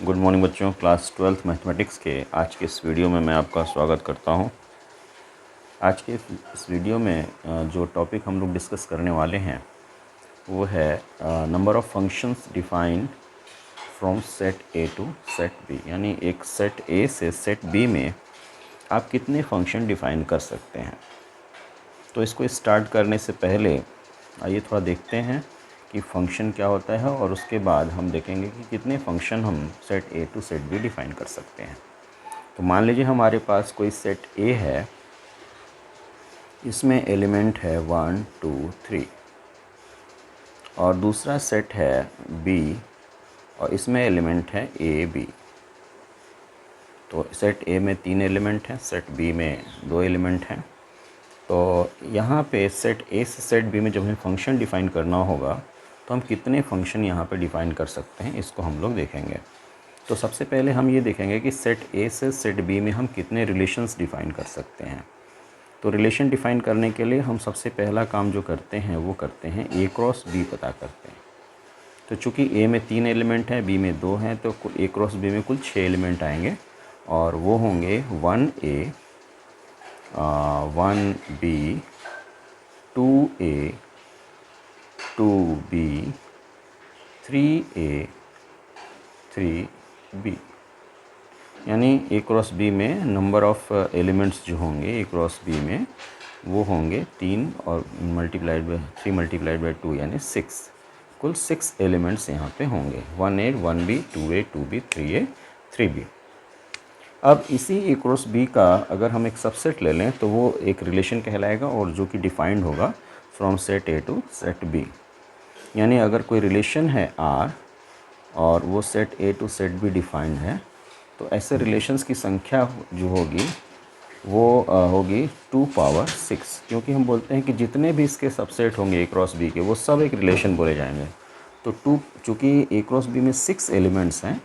Good morning बच्चों। Class 12th mathematics के आज के इस वीडियो में मैं आपका स्वागत करता हूं। आज के इस वीडियो में जो टॉपिक हम लोग डिस्कस करने वाले हैं वो है number of functions defined from set A to set B, यानी एक सेट ए से सेट बी में आप कितने फंक्शन डिफ़ाइन कर सकते हैं। तो इसको स्टार्ट करने से पहले आइए थोड़ा देखते हैं कि फ़ंक्शन क्या होता है और उसके बाद हम देखेंगे कि कितने फ़ंक्शन हम set A to set B define कर सकते हैं। तो मान लीजिए हमारे पास कोई सेट ए है, इसमें एलिमेंट है 1 2 3 और दूसरा सेट है बी और इसमें एलिमेंट है ए बी। तो सेट ए में 3 एलिमेंट हैं, सेट बी में 2 एलिमेंट हैं। तो यहाँ पे सेट ए से सेट बी में जब हमें फंक्शन डिफ़ाइन करना होगा तो हम कितने फंक्शन यहाँ पे डिफ़ाइन कर सकते हैं, इसको हम लोग देखेंगे। तो सबसे पहले हम ये देखेंगे कि सेट ए से सेट बी में हम कितने रिलेशंस डिफ़ाइन कर सकते हैं। तो रिलेशन डिफ़ाइन करने के लिए हम सबसे पहला काम जो करते हैं वो करते हैं ए क्रॉस बी पता करते हैं। तो चूँकि ए में 3 एलिमेंट हैं, बी में 2 हैं, तो ए क्रॉस बी में कुल 6 एलिमेंट आएंगे और वो होंगे 1A 1B 2A 2B 3A 3B। यानी ए क्रॉस बी में नंबर ऑफ़ एलिमेंट्स जो होंगे ए क्रॉस बी में वो होंगे 3 और मल्टीप्लाइड बाई 3 मल्टीप्लाइड बाई 2 यानी 6। कुल 6 एलिमेंट्स यहाँ पे होंगे 1A 1B 2A 2B 3A 3B। अब इसी ए क्रॉस बी का अगर हम एक सबसेट ले लें तो वो एक रिलेशन कहलाएगा और जो कि डिफाइंड होगा from set A to set B. यानी अगर कोई रिलेशन है आर और वो set A to set B defined है तो ऐसे रिलेशंस की संख्या जो होगी वो होगी 2 पावर 6, क्योंकि हम बोलते हैं कि जितने भी इसके सबसेट होंगे ए क्रॉस बी के वो सब एक रिलेशन बोले जाएंगे। तो चूँकि ए क्रॉस बी में 6 एलिमेंट्स हैं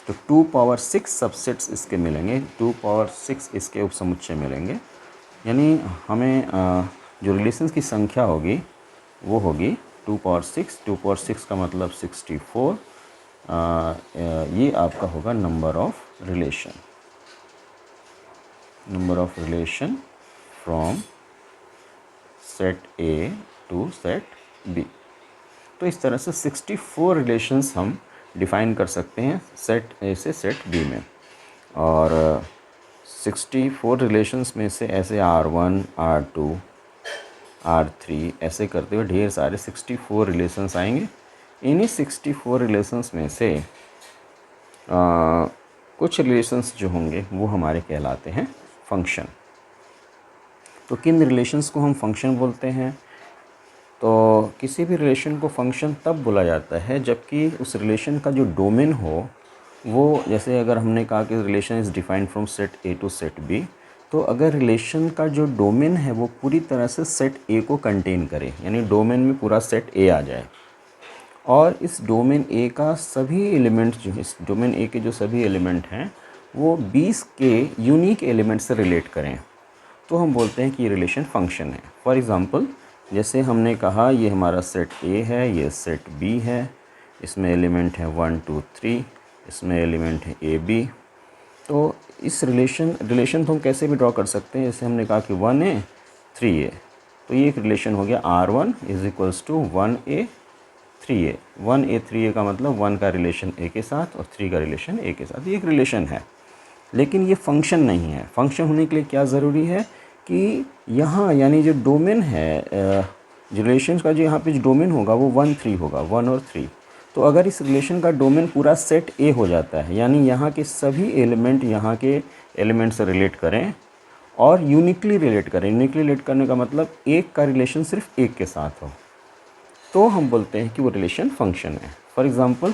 तो 2 पावर 6 सबसेट्स इसके मिलेंगे, 2 पावर 6 इसके उपसमुच्चय मिलेंगे। यानी हमें जो रिलेशंस की संख्या होगी वो होगी 2 पावर 6। 2 पावर 6 का मतलब 64। ये आपका होगा number of relation from set A to set B. तो इस तरह से 64 रिलेशंस हम डिफ़ाइन कर सकते हैं सेट ए से सेट बी में। और 64 रिलेशंस में से ऐसे R1 R2 R3 ऐसे करते हुए ढेर सारे 64 रिलेशंस आएंगे। इन्हीं 64 रिलेशंस में से कुछ रिलेशंस जो होंगे वो हमारे कहलाते हैं फंक्शन। तो किन रिलेशंस को हम फंक्शन बोलते हैं? तो किसी भी रिलेशन को फंक्शन तब बोला जाता है जबकि उस रिलेशन का जो डोमेन हो वो, जैसे अगर हमने कहा कि relation is defined from set A to set B, तो अगर रिलेशन का जो डोमेन है वो पूरी तरह से सेट ए को कंटेन करे, यानी डोमेन में पूरा सेट ए आ जाए और इस डोमेन ए का सभी एलिमेंट्स जो इस डोमेन ए के जो सभी एलिमेंट हैं वो 20 के यूनिक एलिमेंट से रिलेट करें, तो हम बोलते हैं कि ये रिलेशन फंक्शन है। फॉर एग्ज़ाम्पल, जैसे हमने कहा ये हमारा सेट ए है, ये सेट बी है, इसमें एलिमेंट है 1 2 3, इसमें एलिमेंट है ए बी। तो इस रिलेशन तो हम कैसे भी ड्रॉ कर सकते हैं। जैसे हमने कहा कि 1A 3A, तो ये एक रिलेशन हो गया R1 is equals to 1A 3A। 1A 3A का मतलब 1 का रिलेशन ए के साथ और 3 का रिलेशन ए के साथ, ये एक रिलेशन है। लेकिन ये फंक्शन नहीं है। फंक्शन होने के लिए क्या ज़रूरी है कि यहाँ यानी जो डोमेन है, जो रिलेशन का जो यहाँ पे जो डोमेन होगा वो 1 3 होगा, 1 और 3। तो अगर इस रिलेशन का डोमेन पूरा सेट ए हो जाता है, यानी यहाँ के सभी एलिमेंट यहाँ के एलिमेंट से रिलेट करें और यूनिकली रिलेट करें। यूनिकली रिलेट करने का मतलब एक का रिलेशन सिर्फ एक के साथ हो, तो हम बोलते हैं कि वो रिलेशन फंक्शन है। फॉर एग्ज़ाम्पल,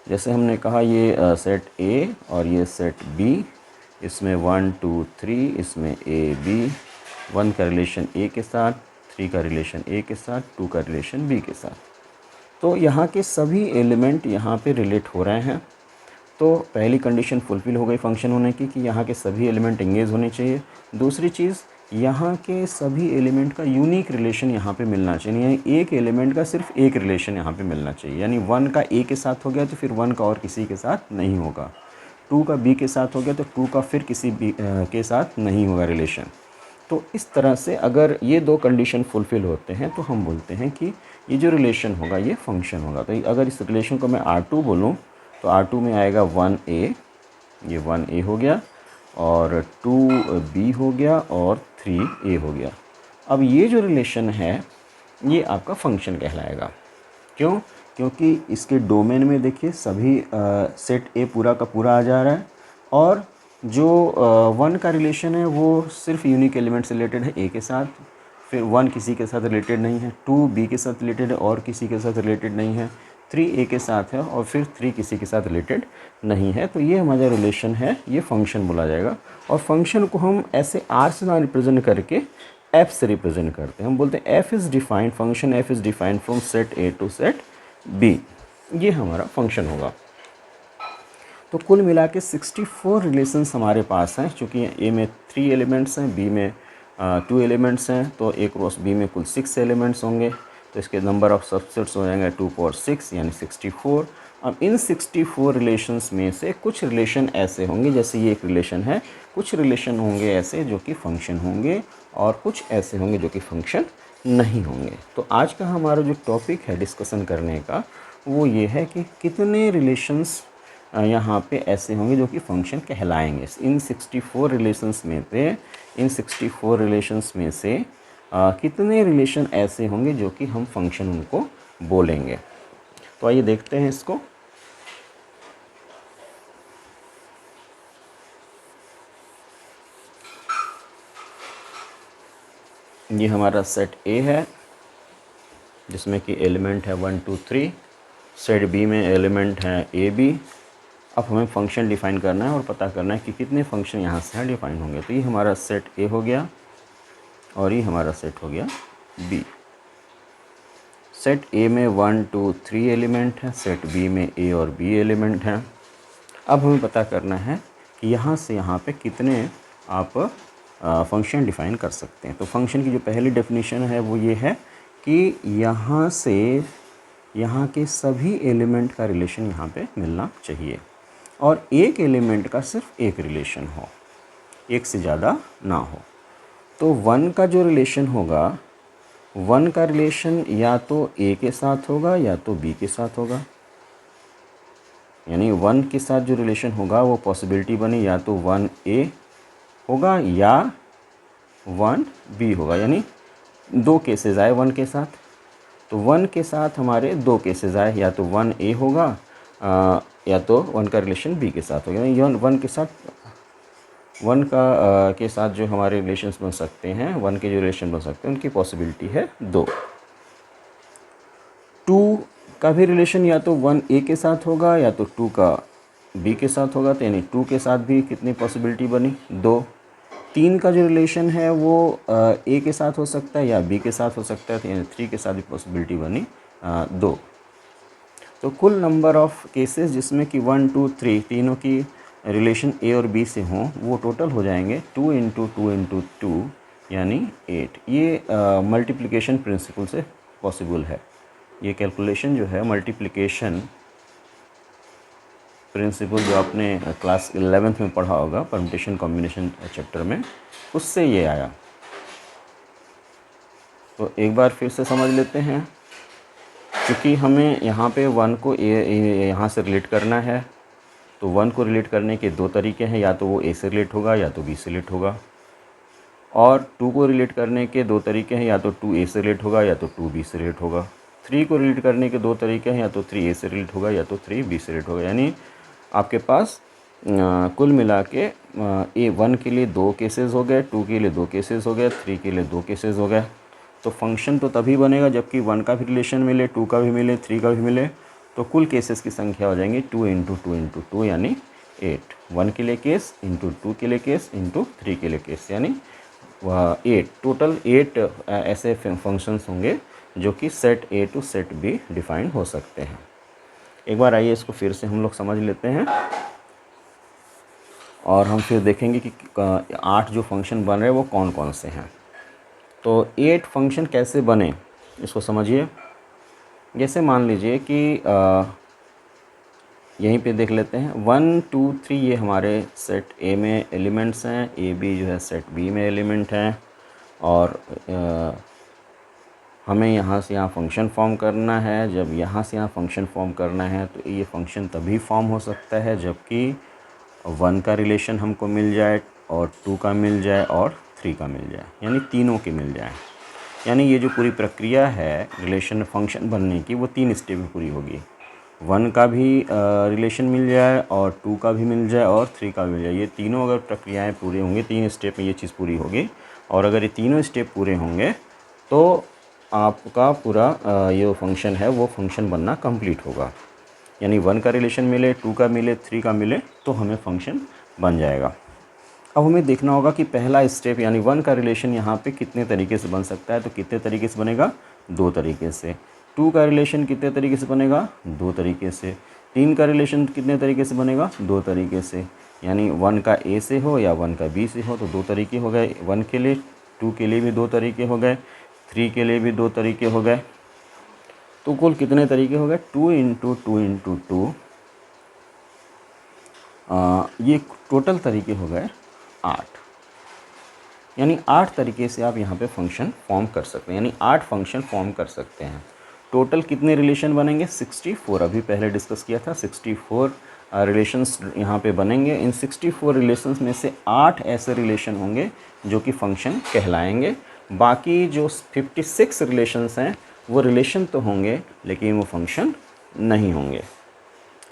जैसे हमने कहा ये सेट ए और ये सेट बी, इसमें 1 2 3, इसमें ए बी, 1 का रिलेशन ए के साथ, 3 का रिलेशन ए के साथ, 2 का रिलेशन बी के साथ। तो यहाँ के सभी एलिमेंट यहाँ पे रिलेट हो रहे हैं। तो पहली कंडीशन फुलफ़िल हो गई फंक्शन होने की कि यहाँ के सभी एलिमेंट एंगेज होने चाहिए। दूसरी चीज़, यहाँ के सभी एलिमेंट का यूनिक रिलेशन यहाँ पे मिलना चाहिए, यानी एक एलिमेंट का सिर्फ एक रिलेशन यहाँ पे मिलना चाहिए। यानी 1 का ए के साथ हो गया तो फिर 1 का और किसी के साथ नहीं होगा। टू का बी के साथ हो गया तो टू का फिर किसी बी के साथ नहीं होगा रिलेशन। तो इस तरह से अगर ये दो कंडीशन फुलफ़िल होते हैं तो हम बोलते हैं कि ये जो रिलेशन होगा ये फंक्शन होगा। तो अगर इस रिलेशन को मैं R2 बोलूँ तो R2 में आएगा 1A, ये 1A हो गया, और 2B हो गया, और 3A हो गया। अब ये जो रिलेशन है ये आपका फंक्शन कहलाएगा। क्यों? क्योंकि इसके डोमेन में देखिए सभी सेट ए पूरा का पूरा आ जा रहा है, और जो 1 का रिलेशन है वो सिर्फ यूनिक एलिमेंट से रिलेटेड है ए के साथ, फिर 1 किसी के साथ रिलेटेड नहीं है, 2 बी के साथ रिलेटेड है और किसी के साथ रिलेटेड नहीं है, 3 ए के साथ है और फिर 3 किसी के साथ रिलेटेड नहीं है। तो ये हमारा रिलेशन है, ये फंक्शन बोला जाएगा। और फंक्शन को हम ऐसे आर से ना रिप्रेजेंट करके एफ से रिप्रेजेंट करते हैं। हम बोलते हैं F is defined, function F is defined from set A to set B. ये हमारा फंक्शन होगा। तो कुल मिला के 64 रिलेशंस हमारे पास हैं। चूँकि ए में 3 एलिमेंट्स हैं, बी में 2 एलिमेंट्स हैं, तो ए क्रॉस बी में कुल 6 एलिमेंट्स होंगे। तो इसके नंबर ऑफ सबसेट्स हो जाएंगे 2 पावर 6 यानी 64। अब इन 64 रिलेशंस में से कुछ रिलेशन ऐसे होंगे, जैसे ये एक रिलेशन है, कुछ रिलेशन होंगे ऐसे जो कि फंक्शन होंगे और कुछ ऐसे होंगे जो कि फंक्शन नहीं होंगे। तो आज का हमारा जो टॉपिक है डिस्कशन करने का वो ये है कि कितने रिलेशंस यहाँ पे ऐसे होंगे जो कि फंक्शन कहलाएंगे। इन 64 रिलेशंस में से कितने रिलेशन ऐसे होंगे जो कि हम फंक्शन उनको बोलेंगे। तो आइए देखते हैं इसको। ये हमारा सेट ए है जिसमें कि एलिमेंट है 1 2 3। सेट बी में एलिमेंट है ए बी। अब हमें फंक्शन डिफ़ाइन करना है और पता करना है कि कितने फंक्शन यहाँ से डिफ़ाइन होंगे। तो ये हमारा सेट ए हो गया और ये हमारा सेट हो गया बी। सेट ए में 1 2 3 एलिमेंट है, सेट बी में ए और बी एलिमेंट हैं। अब हमें पता करना है कि यहाँ से यहाँ पे कितने आप फंक्शन डिफ़ाइन कर सकते हैं। तो फंक्शन की जो पहली डेफिनेशन है वो ये है कि यहाँ से यहाँ के सभी एलिमेंट का रिलेशन यहाँ पे मिलना चाहिए और एक एलिमेंट का सिर्फ एक रिलेशन हो, एक से ज़्यादा ना हो। तो 1 का जो रिलेशन होगा, 1 का रिलेशन या तो ए के साथ होगा या तो बी के साथ होगा। यानी 1 के साथ जो रिलेशन होगा वो पॉसिबिलिटी बनी या तो 1A होगा या 1B होगा। यानी दो केसेस आए 1 के साथ, तो 1 के साथ हमारे दो केसेस आए, या तो 1A होगा या तो 1 का रिलेशन B के साथ होगा। यानी 1 के साथ 1 का के साथ जो हमारे रिलेशंस बन सकते हैं, 1 के जो रिलेशन बन सकते हैं उनकी पॉसिबिलिटी है 2। 2 का भी रिलेशन या तो 1A के साथ होगा या तो 2 का B के साथ होगा। तो यानी 2 के साथ भी कितनी पॉसिबिलिटी बनी, 2। 3 का जो रिलेशन है वो A के साथ हो सकता है या B के साथ हो सकता है, तो यानी 3 के साथ भी पॉसिबिलिटी बनी 2। तो कुल नंबर ऑफ़ केसेस जिसमें कि 1 2 3 तीनों की रिलेशन A और B से हों वो टोटल हो जाएंगे 2 × 2 × 2 यानी 8। ये मल्टीप्लिकेशन प्रिंसिपल से पॉसिबल है। ये कैलकुलेशन जो है मल्टीप्लिकेशन प्रिंसिपल जो आपने क्लास 11th में पढ़ा होगा परम्यूटेशन कॉम्बिनेशन चैप्टर में, उससे ये आया। तो एक बार फिर से समझ लेते हैं। क्योंकि हमें यहाँ पे 1 को यहाँ से रिलेट करना है, तो 1 को रिलेट करने के दो तरीके हैं, या तो वो A से रिलेट होगा या तो B से रिलेट होगा। और 2 को रिलेट करने के दो तरीके हैं, या तो 2A से रिलेट होगा या तो 2B से रिलेट होगा। 3 को रिलेट करने के दो तरीके हैं, या तो 3A से रिलेट होगा या तो 3B से रिलेट होगा। यानी आपके पास कुल मिला के A1 के लिए 2 केसेस हो गए, 2 के लिए 2 केसेस हो गए, 3 के लिए 2 केसेस हो गए। तो फंक्शन तो तभी बनेगा जबकि 1 का भी रिलेशन मिले, 2 का भी मिले, 3 का भी मिले। तो कुल केसेस की संख्या हो जाएंगी 2 × 2 × 2 यानी 8। 1 के लिए केस, इंटू 2 के लिए केस, इंटू 3 के लिए केस, यानी 8। टोटल 8 ऐसे फंक्शंस होंगे जो कि set A to set B define हो सकते हैं। एक बार आइए इसको फिर से हम लोग समझ लेते हैं और हम फिर देखेंगे कि 8 जो फंक्शन बन रहे हैं वो कौन कौन से हैं। तो 8 फंक्शन कैसे बने इसको समझिए। जैसे मान लीजिए कि यहीं पे देख लेते हैं 1 2 3 ये हमारे सेट ए में एलिमेंट्स हैं, ए बी जो है सेट बी में एलिमेंट हैं। और हमें यहाँ से यहाँ फंक्शन फॉर्म करना है। जब यहाँ से यहाँ फंक्शन फॉर्म करना है तो ये फंक्शन तभी फॉर्म हो सकता है जबकि 1 का रिलेशन हमको मिल जाए और 2 का मिल जाए और 3 का मिल जाए, यानी तीनों के मिल जाए। यानी ये जो पूरी प्रक्रिया है रिलेशन फंक्शन बनने की वो 3 स्टेप में पूरी होगी। 1 का भी रिलेशन मिल जाए और 2 का भी मिल जाए और 3 का मिल जाए। ये तीनों अगर प्रक्रियाएं पूरी होंगी, 3 स्टेप में ये चीज़ पूरी होगी। और अगर ये तीनों स्टेप पूरे होंगे तो आपका पूरा ये फंक्शन है वो फंक्शन बनना कंप्लीट होगा। यानी 1 का रिलेशन मिले, 2 का मिले, 3 का मिले तो हमें फंक्शन बन जाएगा। अब हमें देखना होगा कि पहला स्टेप यानी 1 का रिलेशन यहाँ पे कितने तरीके से बन सकता है। तो कितने तरीके से बनेगा? 2 तरीके से। 2 का रिलेशन कितने तरीके से बनेगा? 2 तरीके से। 3 का रिलेशन कितने तरीके से बनेगा? 2 तरीके से। यानी 1 का ए से हो या 1 का बी से हो तो 2 तरीके हो गए 1 के लिए, 2 के लिए भी 2 तरीके हो गए, 3 के लिए भी 2 तरीके हो गए। तो कुल कितने तरीके हो गए? 2 इंटू 2 इंटू 2, ये टोटल तरीके हो गए 8। यानी 8 तरीके से आप यहाँ पे फंक्शन फॉर्म कर सकते हैं, यानी 8 फंक्शन फॉर्म कर सकते हैं। टोटल कितने रिलेशन बनेंगे? 64। अभी पहले डिस्कस किया था 64 रिलेशंस यहाँ पे बनेंगे। इन 64 रिलेशंस में से 8 ऐसे रिलेशन होंगे जो कि फंक्शन कहलाएंगे। बाकी जो 56 रिलेशंस हैं वो रिलेशन तो होंगे लेकिन वो फंक्शन नहीं होंगे।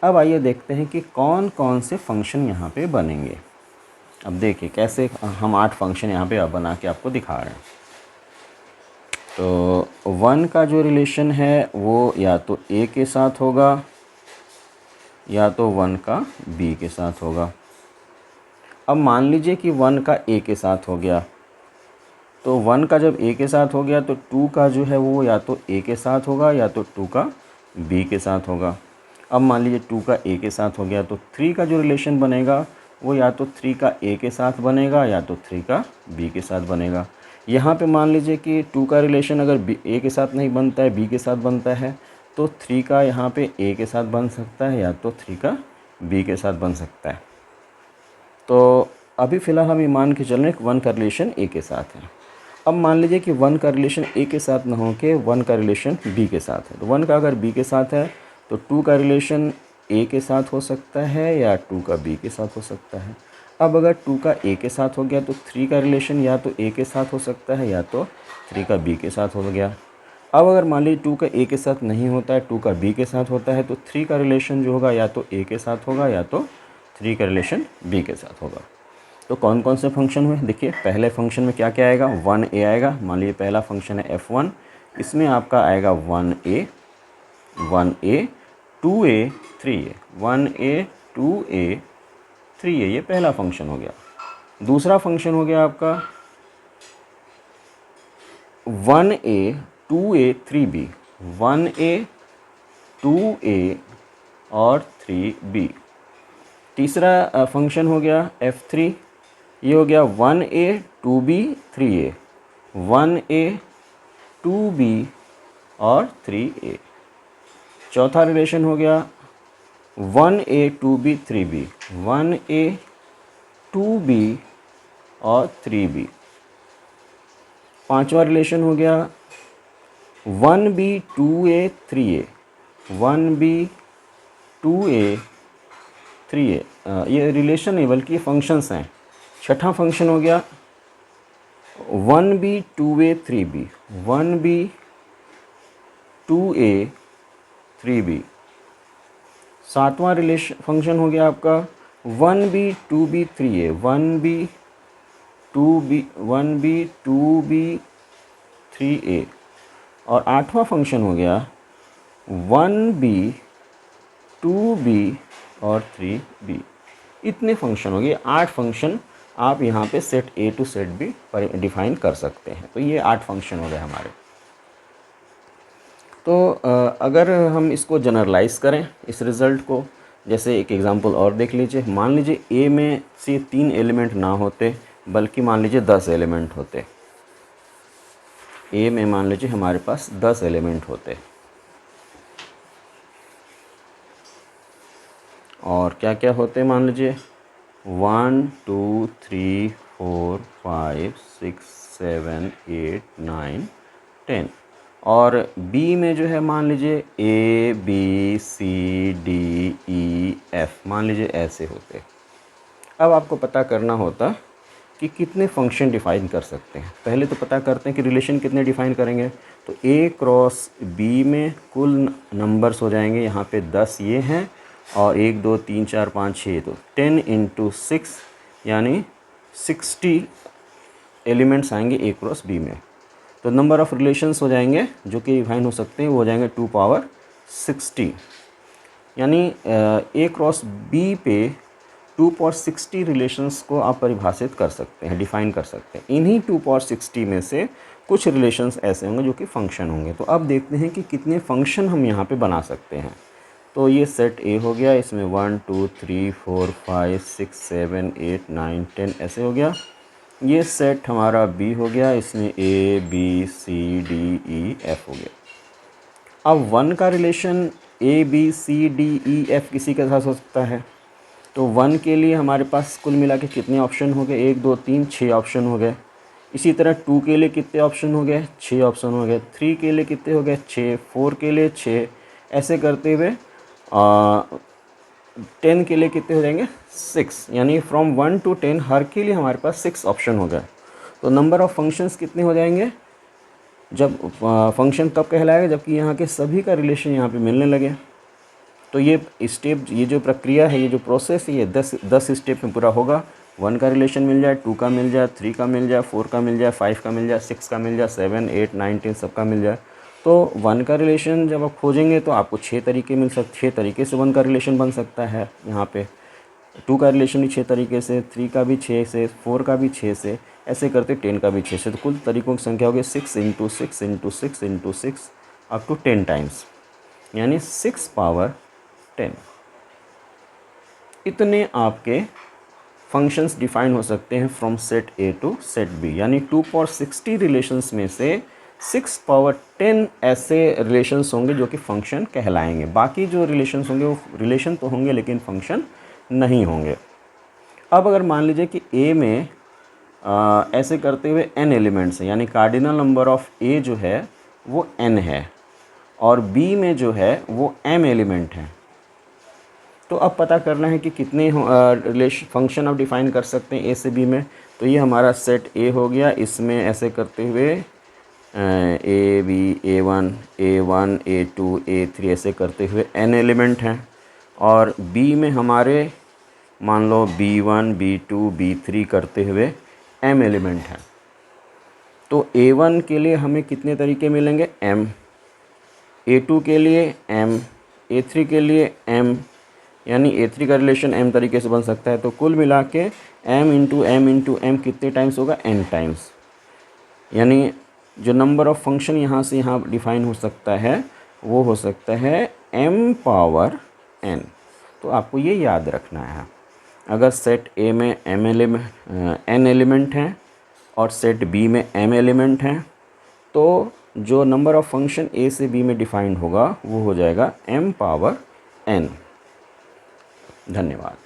अब आइए देखते हैं कि कौन कौन से फंक्शन यहाँ पे बनेंगे। अब देखिए कैसे हम 8 फंक्शन यहाँ पे बना के आपको दिखा रहे हैं। तो 1 का जो रिलेशन है वो या तो ए के साथ होगा या तो 1 का बी के साथ होगा। अब मान लीजिए कि 1 का ए के साथ हो गया, तो 1 का जब ए के साथ हो गया तो 2 का जो है वो या तो ए के साथ होगा या तो 2 का बी के साथ होगा। अब मान लीजिए 2 का ए के साथ हो गया तो 3 का जो रिलेशन बनेगा वो या तो 3 का ए के साथ बनेगा या तो 3 का बी के साथ बनेगा। यहाँ पे मान लीजिए कि 2 का रिलेशन अगर ए के साथ नहीं बनता है, बी के साथ बनता है, तो 3 का यहाँ पे ए के साथ बन सकता है या तो 3 का बी के साथ बन सकता है। तो अभी फ़िलहाल हम ये मान के चल रहे हैं कि 1 का रिलेशन ए के साथ है। अब मान लीजिए कि 1 का रिलेशन ए के साथ ना हो के 1 का रिलेशन बी के साथ है। तो 1 का अगर बी के साथ है तो 2 का रिलेशन ए के साथ हो सकता है या 2 का बी के साथ हो सकता है। अब अगर 2 का ए के साथ हो गया तो 3 का रिलेशन या तो ए के साथ हो सकता है या तो 3 का बी के साथ हो गया। अब अगर मान लीजिए 2 का ए के साथ नहीं होता है, 2 का बी के साथ होता है, तो 3 का रिलेशन जो होगा या तो ए के साथ होगा या तो 3 का रिलेशन बी के साथ होगा। तो कौन कौन से फंक्शन हुए देखिए। पहले फंक्शन में क्या क्या आएगा? 1a आएगा। मान लीजिए पहला फंक्शन है f1, इसमें आपका आएगा 1a 2a 3a 1a 2a 3a, ये पहला फंक्शन हो गया। दूसरा फंक्शन हो गया आपका 1a 2a 3b 1a 2a और 3b। तीसरा फंक्शन हो गया f3, ये हो गया 1a 2b 3a 1a 2b और 3a। चौथा रिलेशन हो गया 1a 2b 3b 1a 2b और 3b। पांचवा रिलेशन हो गया 1b 2a 3a 1b 2a 3a। ये रिलेशन नहीं बल्कि फंक्शंस हैं। छठा फंक्शन हो गया 1b 2a 3b 1b 2a 3b। सातवां रिलेशन फंक्शन हो गया आपका 1b 2b 3a 1b 2b 3a। और आठवां फंक्शन हो गया 1b 2b और 3b। इतने फंक्शन हो गए। 8 फंक्शन आप यहाँ पे set A to set B define कर सकते हैं। तो ये 8 फंक्शन हो गए हमारे। तो अगर हम इसको जनरलाइज करें इस रिज़ल्ट को, जैसे एक एग्जांपल और देख लीजिए। मान लीजिए ए में से 3 एलिमेंट ना होते बल्कि मान लीजिए 10 एलिमेंट होते। ए में मान लीजिए हमारे पास 10 एलिमेंट होते। और क्या क्या होते हैं मान लीजिए 1 2 3 4 5 6 7 8 9 10। और बी में जो है मान लीजिए A B C D E F, मान लीजिए ऐसे होते। अब आपको पता करना होता कि कितने फंक्शन डिफ़ाइन कर सकते हैं। पहले तो पता करते हैं कि रिलेशन कितने डिफ़ाइन करेंगे। तो ए क्रॉस बी में कुल नंबर्स हो जाएंगे यहाँ पे 10 ये हैं और 1 2 3 4 5 6, तो 10 इंटू 6 यानी 60 एलिमेंट्स आएंगे ए क्रॉस बी में। तो नंबर ऑफ़ रिलेशंस हो जाएंगे जो कि डिफाइन हो सकते हैं, वो हो जाएंगे 2 पावर 60। यानी ए क्रॉस बी पे 2 पावर 60 रिलेशंस को आप परिभाषित कर सकते हैं, डिफ़ाइन कर सकते हैं। इन्हीं 2 पावर 60 में से कुछ रिलेशंस ऐसे होंगे जो कि फ़ंक्शन होंगे। तो अब देखते हैं कि कितने फ़ंक्शन हम यहाँ पे बना सकते हैं। तो ये सेट ए हो गया, इसमें 1 2 3 4 5 6 7 8 9 10 ऐसे हो गया। ये सेट हमारा बी हो गया, इसमें A B C D E F हो गया। अब 1 का relation A B C D E F किसी के साथ हो सकता है। तो 1 के लिए हमारे पास कुल मिला के कितने ऑप्शन हो गए, 1 2 3 6 ऑप्शन हो गए। इसी तरह 2 के लिए कितने ऑप्शन हो गए, 6 ऑप्शन हो गए। 3 के लिए कितने हो गए, 6। 4 के लिए 6। ऐसे करते हुए 10 के लिए कितने हो जाएंगे, 6। यानी फ्रॉम 1 to 10 हर के लिए हमारे पास 6 ऑप्शन हो गए। तो नंबर ऑफ़ फंक्शंस कितने हो जाएंगे, जब फंक्शन कब कहलाएगा, जबकि यहाँ के सभी का रिलेशन यहाँ पे मिलने लगे। तो ये स्टेप, ये जो प्रक्रिया है, ये जो प्रोसेस है, ये 10 स्टेप में पूरा होगा। 1 का रिलेशन मिल जाए, 2 का मिल जाए, 3 का मिल जाए, 4 का मिल जाए, 5 का मिल जाए, 6 का मिल जाए, 7 8 9 10 सबका मिल जाए। तो 1 का रिलेशन जब आप खोजेंगे तो आपको 6 तरीके मिल सकते, 6 तरीके से 1 का रिलेशन बन सकता है यहाँ पे। 2 का रिलेशन भी 6 तरीके से, 3 का भी 6 से, 4 का भी 6 से, ऐसे करते 10 का भी 6 से। तो कुल तरीकों की संख्या होगी 6 into 6 into 6 into 6 up to 10 times, यानी 6 पावर 10। इतने आपके फंक्शंस डिफाइन हो सकते हैं from set A to set B. यानी 2 पावर 60 रिलेशंस में से 6 पावर 10 ऐसे रिलेशंस होंगे जो कि फंक्शन कहलाएंगे। बाकी जो रिलेशंस होंगे वो रिलेशन तो होंगे लेकिन फंक्शन नहीं होंगे। अब अगर मान लीजिए कि ए में ऐसे करते हुए n एलिमेंट्स हैं, यानी कार्डिनल नंबर ऑफ़ ए जो है वो n है और बी में जो है वो m एलिमेंट हैं। तो अब पता करना है कि कितने रिलेशन फंक्शन आप डिफ़ाइन कर सकते हैं ए से बी में। तो ये हमारा सेट ए हो गया, इसमें ऐसे करते हुए A B A1 A2 A3 ऐसे करते हुए n एलिमेंट हैं। और बी में हमारे मान लो B1 B2 B3 करते हुए m एलिमेंट हैं। तो A1 के लिए हमें कितने तरीके मिलेंगे, m। A2 के लिए m, A3 के लिए m, यानी A3 का रिलेशन m तरीके से बन सकता है। तो कुल मिला के m इंटू m कितने टाइम्स होगा, n टाइम्स। यानी जो नंबर ऑफ़ फंक्शन यहाँ से यहाँ डिफ़ाइन हो सकता है वो हो सकता है m पावर n। तो आपको ये याद रखना है। अगर सेट A में n एलिमेंट हैं और सेट B में m एलिमेंट हैं, तो जो नंबर ऑफ़ फंक्शन A से B में डिफ़ाइंड होगा वो हो जाएगा m पावर n। धन्यवाद।